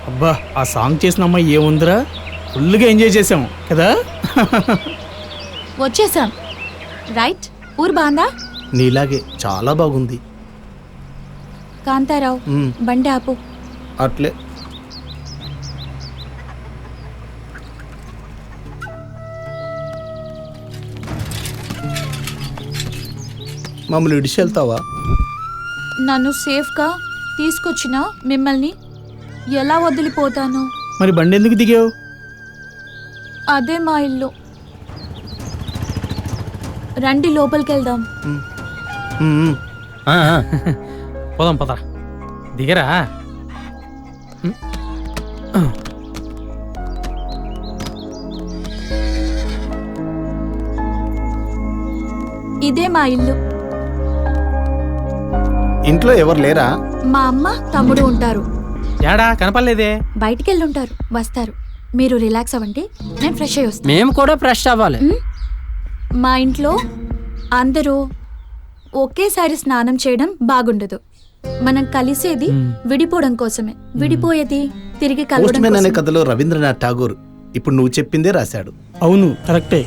అబ్బా ఆ సాంగ్ చేసిన అమ్మాయి ఏముందిరా, ఫుల్గా ఎంజాయ్ చేసాం కదా. వచ్చేసాం. రైట్, ఊరు బాందా? నీలాగే చాలా బాగుంది. కాంతారావు, బండి ఆపు. అట్లే మమ్మల్ని విడిచి వెళ్తావా? నన్ను సేఫ్గా తీసుకొచ్చిన మిమ్మల్ని ఎలా వదిలిపోతాను? మరి బండి ఎందుకు దిగావు? అదే మా ఇల్లు. రండి లోపలికి వెళ్దాం. పోదాం పద, దిగరా. ఇదే మా ఇల్లు. ఇంట్లో ఎవరు లేరా? మా అమ్మ తమ్ముడు ఉంటారు. ఏడా కనపడలేదే? బయటికి వెళ్ళి ఉంటారు, వస్తారు. మీరు రిలాక్స్ అవ్వండి, నేను ఫ్రెష్ అయ్యి వస్తాను. మేము కూడా ఫ్రెష్ అవ్వాలి. మా ఇంట్లో అందరూ ఒకేసారి స్నానం చేయడం బాగుండదు. మనం కలిసేది విడిపోవడం కోసమే, విడిపోయేది తిరిగి కలవడం పోస్ట్‌మ్యాన్ అనే కోసమే. కథలో రవీంద్రనాథ్ ఠాగూర్ ఇప్పుడు నువ్వు చెప్పిందే రాశాడు. అవును, కరెక్టే.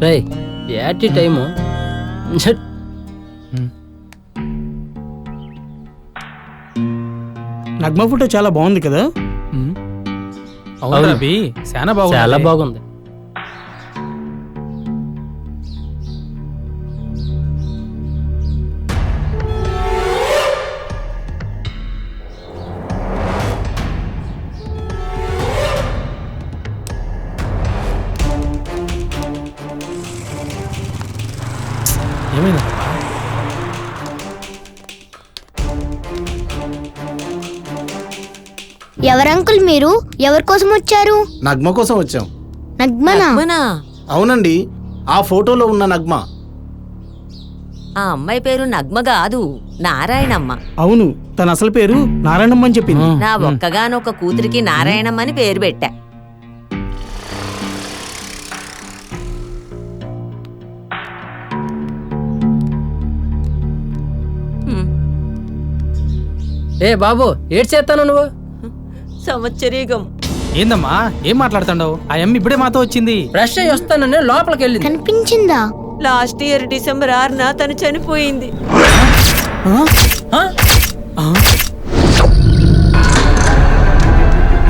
రేయ్ ఏటి టైము? నగ్మ ఫోటో చాలా బాగుంది కదా. అవును రవి, చాలా బాగుంది. చాలా బాగుంది. ఏమైంది? ఎవరంకుల్ మీరు? ఎవరి కోసం వచ్చారు? నగ్మ కోసం వచ్చాం. నగ్మనా? అవునండి, ఆ ఫోటోలో ఉన్న నగ్మ. ఆ అమ్మాయి పేరు నగ్మ కాదు, నారాయణమ్మ. అవును, తన అసలు పేరు నారాయణమ్మ అని చెప్పింది. నా ఒక్కగానొక్క కూతురికి నారాయణమ్మ అని పేరు పెట్టా. ఏ బాబు, ఏడ్ చేస్తాను నువ్వు? సంవత్సరీగం. ఏందమ్మా, ఏం మాట్లాడుతాండవు? ఆ అమ్మ ఇప్పుడే మాతో వచ్చింది. ఫ్రెష్ అయ్యి వస్తానని లోపలికి వెళ్ళింది. కనిపించిందా? లాస్ట్ ఇయర్ డిసెంబర్ 6న తను చనిపోయింది.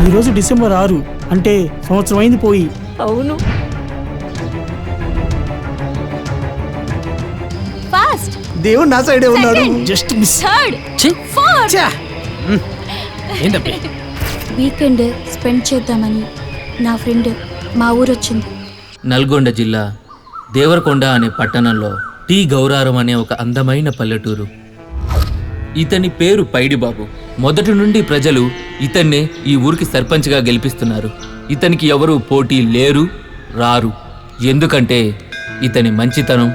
ఈరోజు డిసెంబర్ 6 అంటే సంవత్సరం అయింది పోయి. అవును. ఫాస్ట్. దేవుడు నా సైడే ఉన్నాడు. Just miss. థర్డ్, ఛీ! ఫోర్త్. ఏందబ్బి? వీకెండ్ స్పెండ్ చేద్దామని నా ఫ్రెండ్ మా ఊరు వచ్చింది. నల్గొండ జిల్లా దేవరకొండ అనే పట్టణంలో టి గౌరారం అనే ఒక అందమైన పల్లెటూరు. ఇతని పేరు పైడిబాబు. మొదటి నుండి ప్రజలు ఇతన్నే ఈ ఊరికి సర్పంచ్గా గెలిపిస్తున్నారు. ఇతనికి ఎవరు పోటీ లేరు, రారు. ఎందుకంటే ఇతని మంచితనం,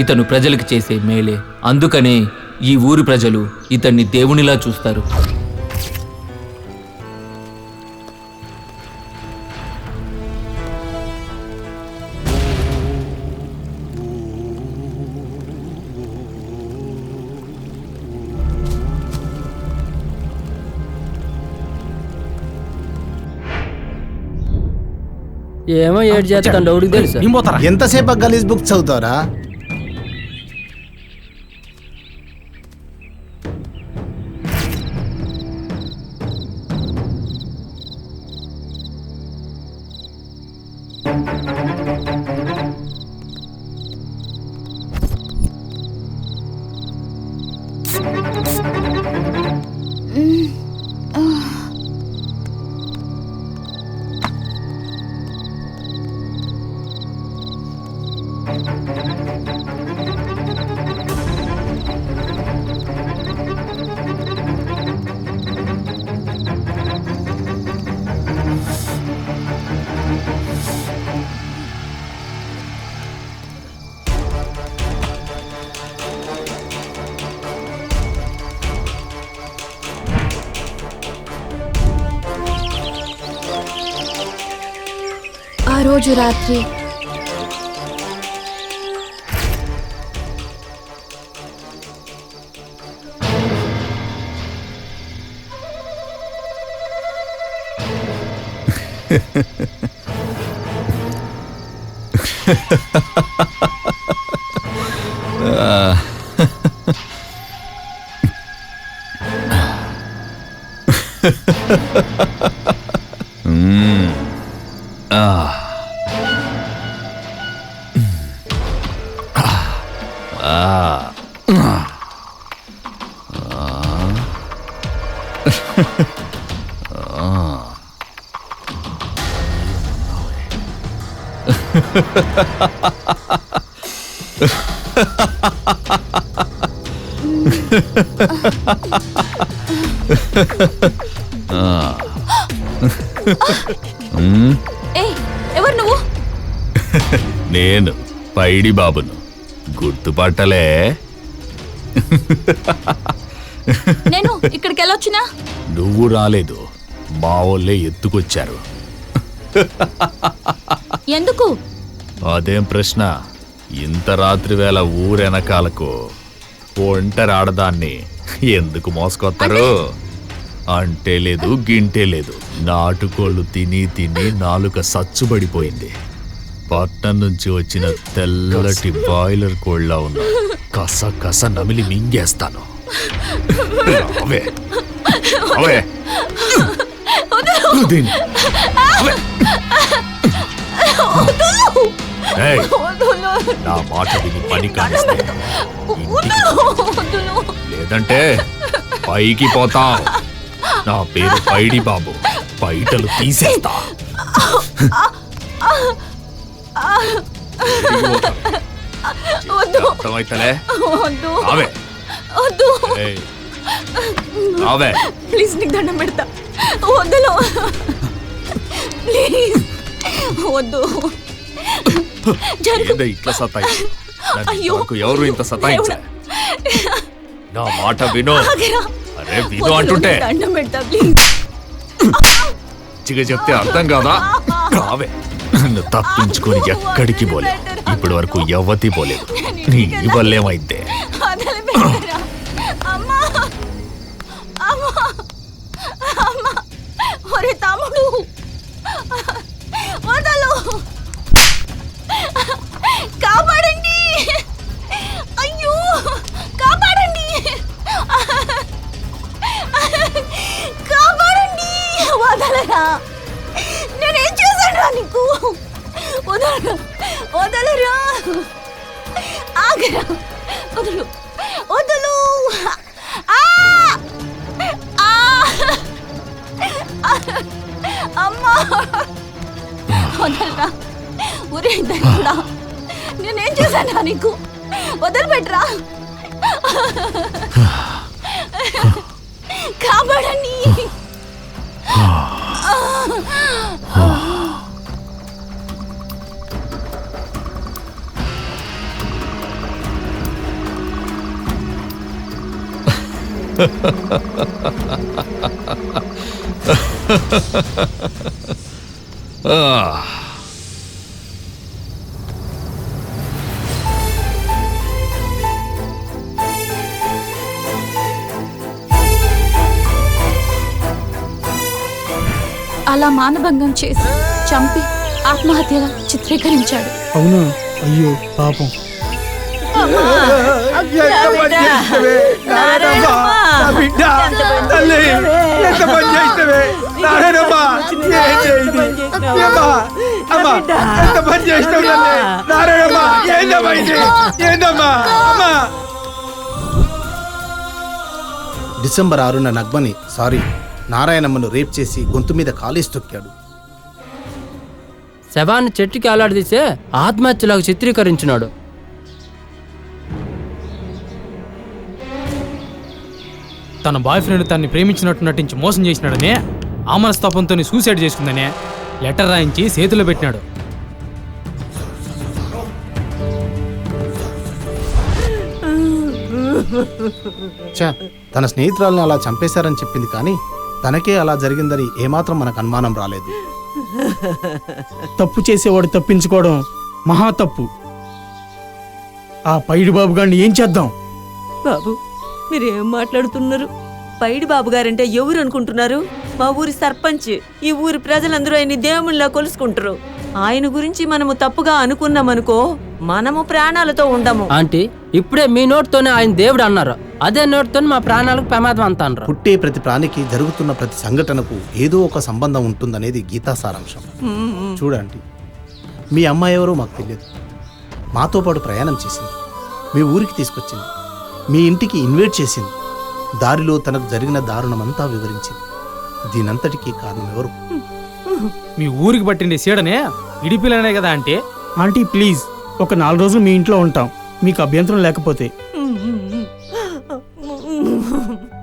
ఇతను ప్రజలకు చేసే మేలే. అందుకనే ఈ ఊరి ప్రజలు ఇతన్ని దేవునిలా చూస్తారు. ఏమో ఏడ్ చేస్తాను, డౌట్కి తెలుసు. నేను పోతారా? ఎంతసేపు గలీజ్ బుక్ చదువుతారా? రోజు రాత్రి ఏయ్, ఎవరు నువ్వు? నేను పైడి బాబును, గుర్తుపట్టలే? నేను ఇక్కడికి వెళ్ళొచ్చినా? నువ్వు రాలేదు, మా వాళ్ళే ఎత్తుకొచ్చారు. ఎందుకు? అదేం ప్రశ్న? ఇంత రాత్రి వేళ ఊరెనకాలకు ఒంటరి ఆడదాన్ని ఎందుకు మోసుకొస్తారు? అంటే లేదు, గింటే లేదు. నాటుకోళ్ళు తిని తిని నాలుక సచ్చుబడిపోయింది. పట్నం నుంచి వచ్చిన తెల్లటి బాయిలర్ కోళ్ళ ఉన్న కస కస నమిలి మింగేస్తాను. అవే అవే దీన్ని. అవే. ఏయ్, నా మాట విని పని కానిస్తే లేదంటే పైకి పోతాం. నా పేరు పైడి బాబు, పైటలు తీసేస్తా. అర్థమైతలే? అవే అవే. ప్లీజ్ నీకు దండం పెడతా, వద్దులో, ప్లీజ్ వద్దు. ఏందో ఇట్లా సతాయించు? ఎవరు ఇంత సతాయించా? నా మాట వినో. అరే వినో అంటుంటే దండం పెడతా, ప్లీజ్. చిగా చెప్తే అర్థం కాదా? కావే, నన్ను తప్పించుకొని ఎక్కడికి పోలే. ఇప్పటి వరకు ఎవ్వతి పోలేదు. నీ వల్లేమైందే? ఒరే తమ్ముడు, వదలు, కాపాడండి, అయ్యో కాపాడండి, కాపాడండి, వదలరా, నేనేం చేశాను నీకు? వదలరా, వదలరా, ఆగరా, వదలు, వదలు. అమ్మా, వదలరా, ఒరే దరిద్రుడా, నేనేం చేశాను నీకు? వదిలిపెట్టరా, కాపాడండి. అలా మానభంగం చేసి చంపి ఆత్మహత్యగా చిత్రీకరించాడు. అవునా? అయ్యో పాపం. డిసెంబర్ 6న నగ్మని నారాయణమ్మను రేప్ చేసి గొంతు మీద కాలేసి తొక్కాడు. శవాన్ని చెట్టుకి ఆలాడదీసే ఆత్మహత్యలాగా చిత్రీకరించినాడు. తన బాయ్ ఫ్రెండ్ తన్ని ప్రేమించినట్టు నటించి మోసం చేసినాడనే, ఆ మనస్తాపంతో సూసైడ్ చేసుకుందనే లెటర్ రాయించి చేతిలో పెట్టినాడు. తన స్నేహితురాల్ని అలా చంపేశారని చెప్పింది, కానీ తనకే అలా జరిగిందని ఏమాత్రం మనకు అనుమానం రాలేదు. తప్పు చేసేవాడు తప్పించుకోవడం మహా తప్పు. ఆ పైడి బాబు గారిని ఏం చేద్దాం? బాబు మీరేం మాట్లాడుతున్నారు? పైడి బాబు గారంటే ఎవరు అనుకుంటున్నారు? మా ఊరి సర్పంచ్. ఈ ఊరి ప్రజలందరూ ఆయన్ని దేవుళ్ళ కొలుసుకుంటారు. ఆయన గురించి మనము తప్పుగా అనుకున్నామనుకో, మనము ప్రాణాలతో ఉండము. ఆంటీ, ఇప్పుడే మీ నోటితోనే ఆయన దేవుడు అన్నారు, అదే నోటితోనే మా ప్రాణాలకు ప్రమాదం అంత అన్నారు. పుట్టే ప్రతి ప్రాణికి జరుగుతున్న ప్రతి సంఘటనకు ఏదో ఒక సంబంధం ఉంటుందనేది గీతా సారాంశం. చూడండి, మీ అమ్మాయి ఎవరో మాకు తెలియదు. మాతో పాటు ప్రయాణం చేసింది, మీ ఊరికి తీసుకొచ్చింది, మీ ఇంటికి ఇన్వైట్ చేసింది, దారిలో తనకు జరిగిన దారుణమంతా వివరించింది. దీనంతటికీ కారణం ఎవరు? మీ ఊరికి పట్టిండే సీడనే ఇడిపిల్లనే కదా అంటే. ఆంటీ ప్లీజ్, ఒక 4 రోజులు మీ ఇంట్లో ఉంటాం, మీకు అభ్యంతరం లేకపోతే.